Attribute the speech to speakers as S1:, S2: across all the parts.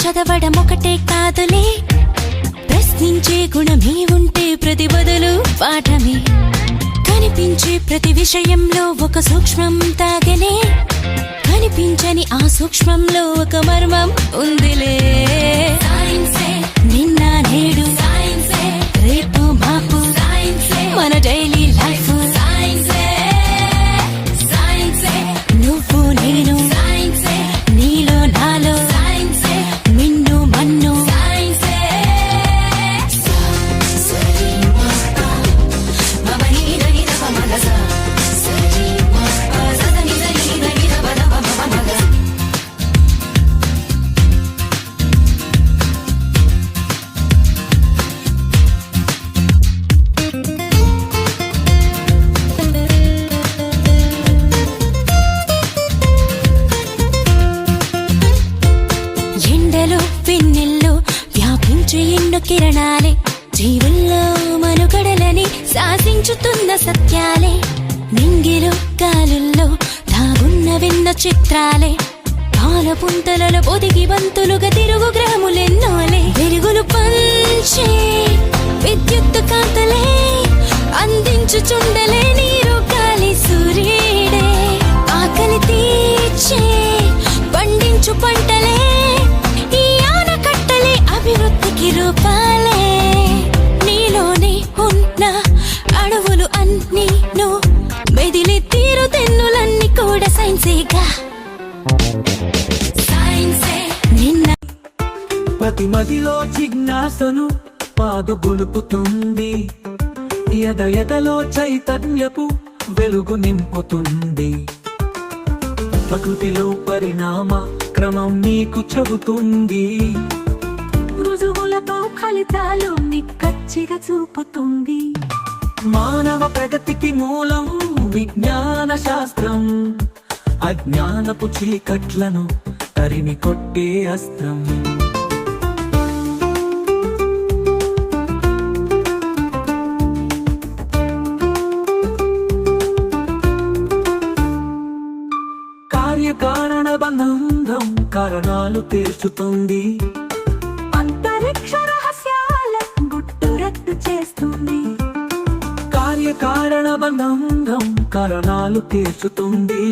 S1: చదవడం ఒకటే కాదులే, ప్రశ్నించే గుణమే ఉంటే ప్రతి బదులు పాఠమే. కనిపించే ప్రతి విషయంలో ఒక సూక్ష్మం తాగనే, కనిపించని ఆ సూక్ష్మంలో ఒక మర్మం ఉందిలే. నిన్న నేడు రేపు మాపు మన డైలీ లైఫ్. నువ్వు నేను నీలో నాలో మిన్ను మన్ను. ఎన్నో కిరణాలే జీవుల్లో మనుగడలని శాసించుతున్న సత్యాలే. నింగిలో గాలుల్లో దాగున్న చిత్రాలే, పాలపుంతలలో పొదిగి బంతులుగా తిరుగు గ్రాములెన్నోలే. వెలుగులు పంచే విద్యుత్తు కాంతలే, అందించుచుండలే నీరు గాలి సూర్యుడే. ఆకలి తీర్చే పండించు పంటలే, ఈ ఆనకట్టలే అభివృద్ధికి రూపాలే. నీలోనే ఉన్న అడవులు అన్నీ మెదిలి తీరు తెన్నులన్నీ కూడా సైన్సేగా.
S2: ప్రతి మదిలో జిజ్ఞాసను పాదు గొలుపుతుంది, ఎదలో చైతన్యపు వెలుగు నింపుతుంది. ప్రకృతిలో పరిణామ క్రమం నీకు చెబుతుంది,
S1: రుజువులతో ఫలితాలు నిక్కచ్చిగా చూపుతుంది.
S2: మానవ ప్రగతికి మూలం విజ్ఞాన శాస్త్రం, అజ్ఞానపు చీకట్లను తరిమి కొట్టే అస్త్రం. కార్యకారణ బంధం కారణాలు తీర్చుతుంది,
S1: అంతరిక్ష రహస్యాల గుట్టురట్టు చేస్తుంది.
S2: కార్యకారణ బంధం కారణాలు తీర్చుతుంది,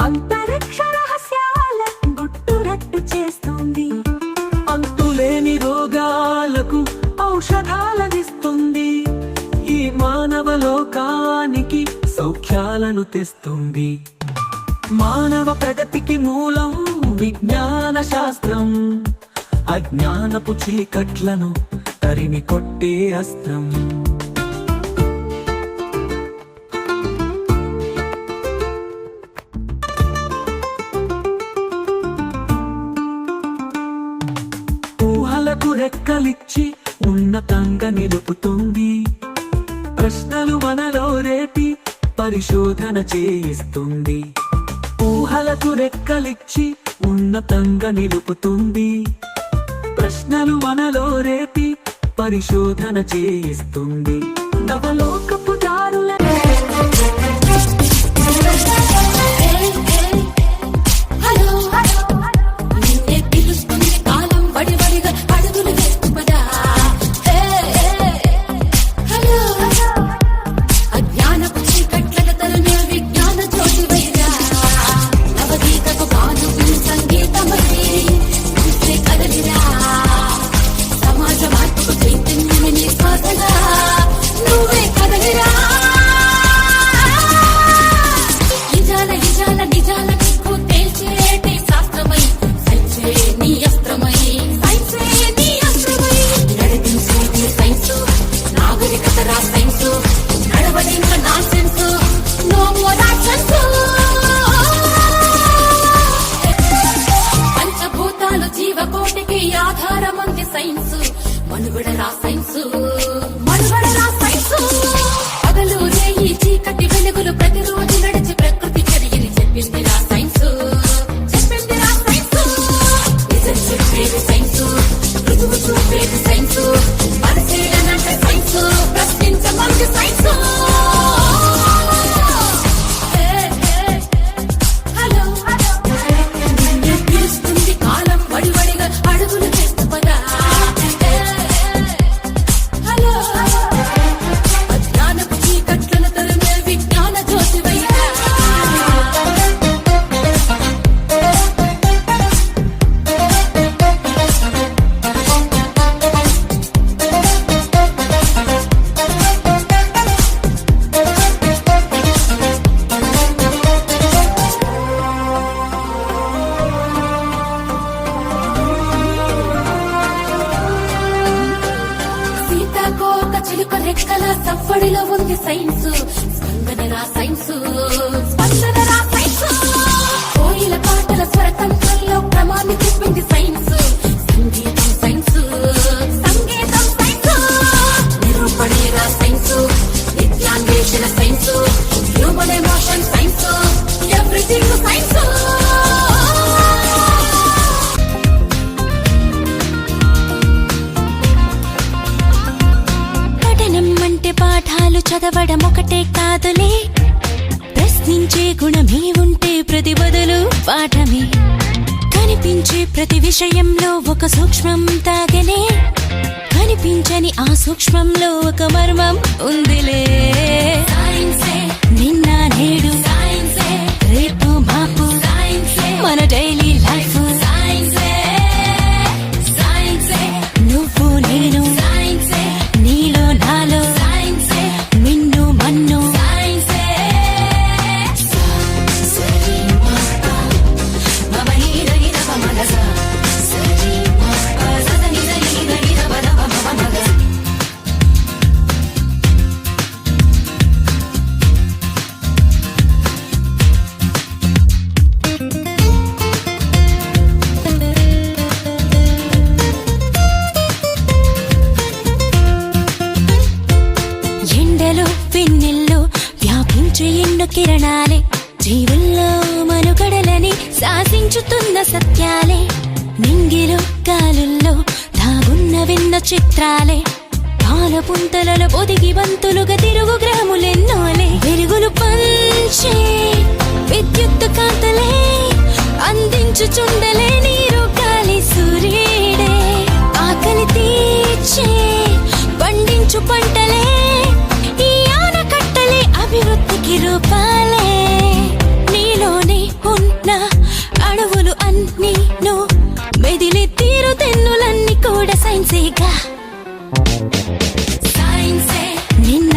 S1: అంతరిక్ష రహస్యాల గుట్టురట్టు చేస్తుంది.
S2: అంతులేని రోగాలకు ఔషధాలనిస్తుంది, ఈ మానవ లోకానికి సౌఖ్యాలను తెస్తుంది. మానవ ప్రగతికి మూలం విజ్ఞాన శాస్త్రం, అజ్ఞానపు చీకట్లను తరిమి కొట్టే అస్త్రం. ఊహలకు రెక్కలిచ్చి ఉన్నతంగా నిలుపుతుంది, ప్రశ్నలు మనలో రేపి పరిశోధన చేయిస్తుంది. ఊహలకు రెక్కలిచ్చి ఉన్నతంగా నిలుపుతుంది, ప్రశ్నలు మనలో రేపి పరిశోధన చేయిస్తుంది. నవలోకపు దారుల
S1: నువ్వే కదలి నిరుపడిరా సైన్స్ స్పందనరా సైన్స్ కోయిల పాటల స్వరతంత్రంలో క్రమాన్ని చెప్పింది సైన్స్ సంగీతం సైన్స్ సంగీతం సైన్స్ నిరుపడిరా సైన్స్ నిత్యాన్వేషణ science human emotion science everything science
S3: పాఠాలు చదవడం ఒకటే కాదులే ప్రశ్నించే గుణమే ఉంటే ప్రతి బదులు పాఠమే కనిపించే ప్రతి విషయంలో ఒక సూక్ష్మం తాగలే కనిపించని ఆ సూక్ష్మంలో ఒక మర్మం ఉందిలే నిన్న నేడు రేపు మాపు మన డైలీ లైఫ్ నువ్వు నేను నీలో నాలో మిన్ను మన్ను కిరణాలే జీవుల్లో మనుగడలని శాసించుతున్న సత్యాలే నింగిలో గాలుల్లో దాగున్న విన్న చిత్రాలే పాలపుంతలలో పొదిగి బంతులుగా తిరుగు గ్రాములెన్నోలే వెలుగులు పంచే విద్యుత్ కాంతలే అందించుచుండలే నీరు గాలి సూర్యుడే ఆకలి తీర్చే పండించు పంటలే ఈ ఆనకట్టలే అభివృద్ధికి రూపాలే నీలోనే ఉన్న అడవులు అన్నీ మెదిలి తీరు తెన్నులన్నీ కూడా సైన్సేగా సైన్సే నిన్న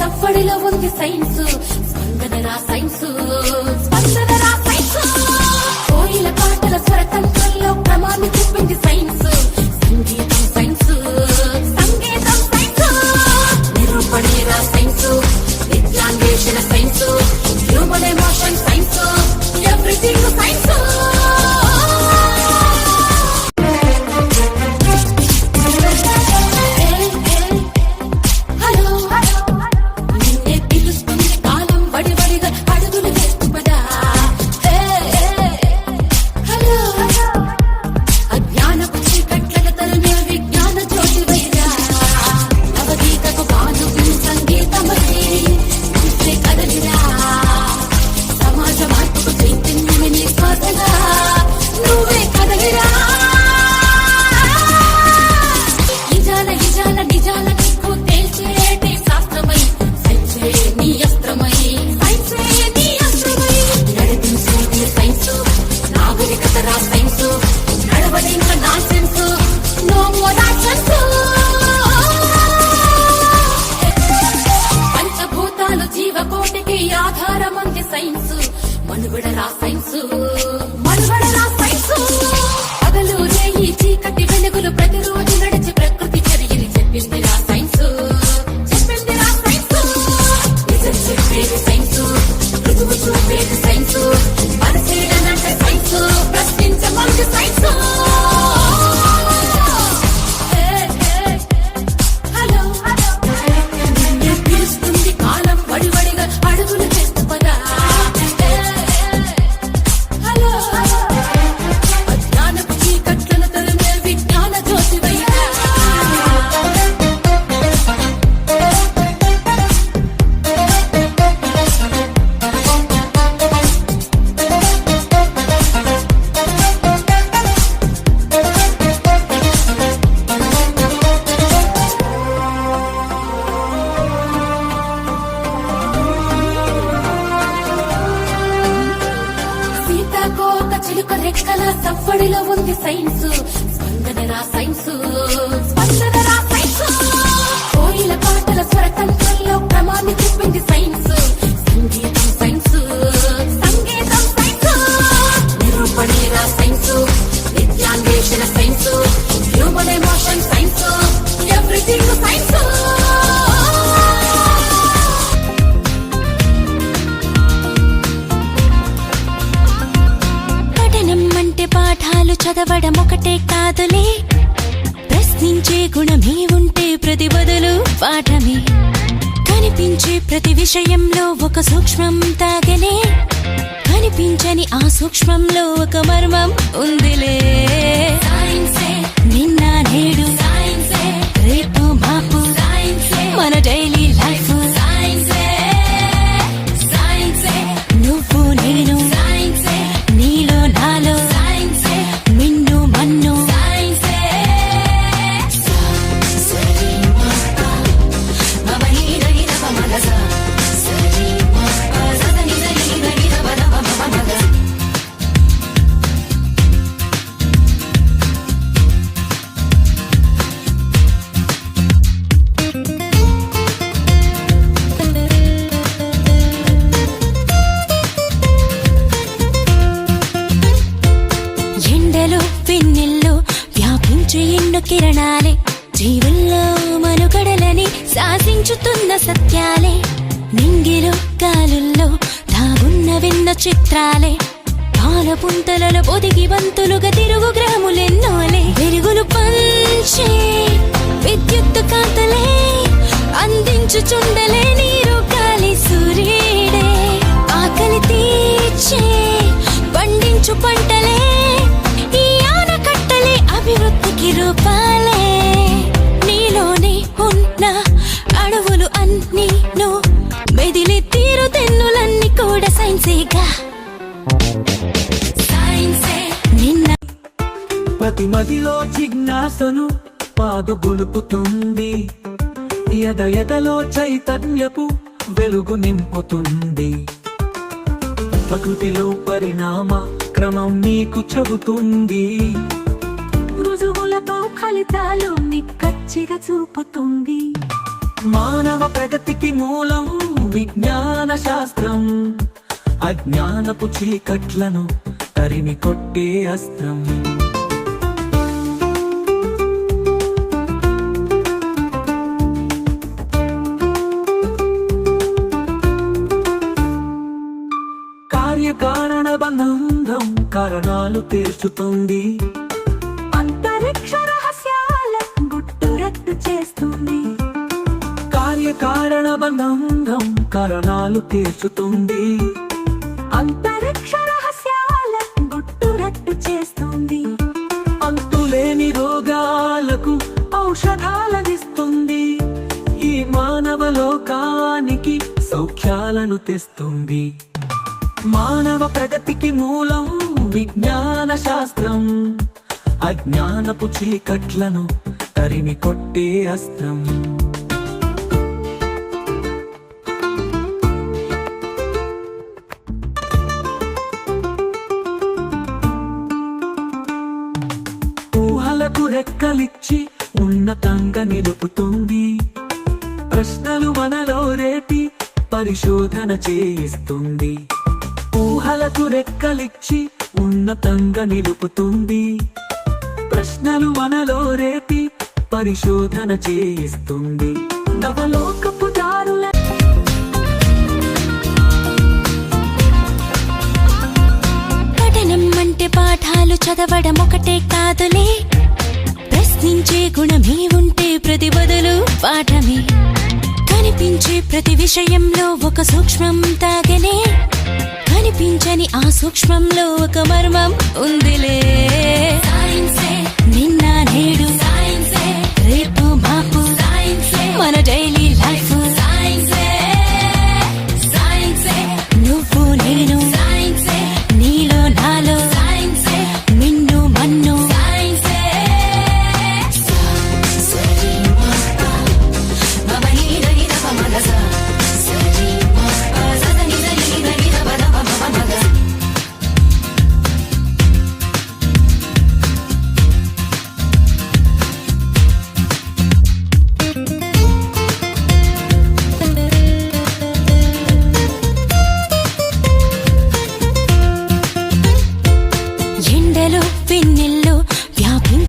S3: సవ్వడిలో ఉంది సైన్స్ స్పందనరా సైన్స్ స్పందనరా సైన్స్ కోయిల పాటల స్వరతంత్రంలో క్రమాన్ని చెప్పింది సైన్స్ సంగీతం సైన్స్ సంగీతం సైన్స్ నిరుపడిరా సైన్స్ నిత్యాన్వేషణ science human emotion science everything science సమాజం సైన్స్ మనుగడరా సైన్స్ మనుగడరా సైన్స్ పగలు రేయి చీకటి వెలుగులు ప్రతిరోజు నడిచి ప్రకృతి చర్యని చెప్పిందిరా సైన్స్ చెప్పిందిరా సైన్స్ నిజం చెప్పేది సైన్స్ రుజువు చూపేది సైన్స్ పరిశీలనంటే సైన్స్ ప్రశ్నించమంది సైన్స్ హలో నిన్నే పిలుస్తుంది కాలం వడివడిగా అడుగులు చేస్తూ పదా హలో అజ్ఞానపు చీకట్లను తరిమే విజ్ఞాన జ్యోతివయ్యా సీతాకోక చిలుక రెక్కల సవ్వడిలో ఉంది సైన్స్ స్పందనరా సైన్స్ స్పందనరా సైన్స్ కోయిల పాటల స్వరతంత్రంలో క్రమాన్ని చెప్పింది సైన్స్ సంగీతం సైన్స్ సంగీతం సైన్స్ నిరూపణేరా సైన్స్ విద్యాంగేషణ science human emotion science everything science
S4: పఠనం అంటే పాఠాలు చదవడం ఒకటే కాదులే ప్రశ్నించే గుణమే ఉంటే ప్రతి బదులు పాఠమే కనిపించే ప్రతి విషయంలో ఒక సూక్ష్మం తాగనే కనిపించని ఆ సూక్ష్మంలో ఒక మర్మం ఉందిలే సైన్సే నిన్న నేడు సైన్సే రేపు మాపు సైన్సే మన డైలీ లైఫ్ సైన్సే సైన్సే నువ్వు నేను సైన్సే నీలో నాలో సైన్సే మిన్ను మన్ను సైన్సే సరి మప మమ నీర నీర మగ సరి మప సద నిద నీర నీర బద మమ మగ ఎండలో వెన్నెల్లో వ్యాపించే ఎన్నో కిరణాలే జీవుల్లో మనుగడలని శాసించుతున్న సత్యాలే నింగిలో గాలుల్లో దాగున్నవెన్న చిత్రాలే పాలపుంతలలో పొదిగి బంతులుగా తిరుగు గ్రాములెన్నోలే వెలుగులు పంచే విద్యుత్తు కాంతలే అందించుచుండలే నీరు గాలి సూర్యుడే ఆకలి తీర్చే పండించు పంటలే ఈ ఆనకట్టలే అభివృద్ధికి రూపాలే నీలోనే ఉన్న అడవులు అన్నీ మెదిలి తీరు తెన్నులన్నీ కూడా సైన్సేగా సైన్సే నిన్న
S2: ప్రతి మదిలో జిజ్ఞాసను పాదు గొలుపుతుంది ఎదలో చైతన్యపు వెలుగు నింపుతుంది ప్రకృతిలో పరిణామ క్రమం నీకు చెబుతుంది
S4: రుజువులతో ఫలితాలు నిక్కచ్చిగా చూపుతుంది
S2: మానవ ప్రగతికి మూలం విజ్ఞాన శాస్త్రం అజ్ఞానపు చీకట్లను తరిమి కొట్టే అస్త్రం కార్యకారణ బంధం కారణాలు తీర్చుతుంది
S4: అంతరిక్ష రహస్యాల గుట్టురట్టు చేస్తుంది
S2: కార్యకారణ బంధం కారణాలు తీర్చుతుంది
S4: అంతరిక్ష రహస్యాల గుట్టురట్టు చేస్తుంది
S2: అంతులేని రోగాలకు ఔషధాలనిస్తుంది ఈ మానవ లోకానికి సౌఖ్యాలను తెస్తుంది మానవ ప్రగతికి మూలం విజ్ఞాన శాస్త్రం అజ్ఞానపు చీకట్లను తరిమి కొట్టే అస్త్రం ఊహలకు రెక్కలిచ్చి ఉన్నతంగా నిలుపుతుంది ప్రశ్నలు మనలో రేపి పరిశోధన చేయిస్తుంది ఊహలకు రెక్కలిచ్చి ఉన్నతంగా నిలుపుతుంది. ప్రశ్నలు మనలో రేపి పరిశోధన చేయిస్తుంది. నవలోకపు దారుల
S3: పఠనం అంటే పాఠాలు చదవడం ఒకటే కాదులే, ప్రశ్నించే గుణమే ఉంటే ప్రతి బదులు పాఠమే. కనిపించే ప్రతి విషయంలో ఒక సూక్ష్మం తాగనే, కనిపించని ఆ సూక్ష్మంలో ఒక మర్మం ఉందిలే. నిన్న నేడు రేపు మాపు మన డైలీ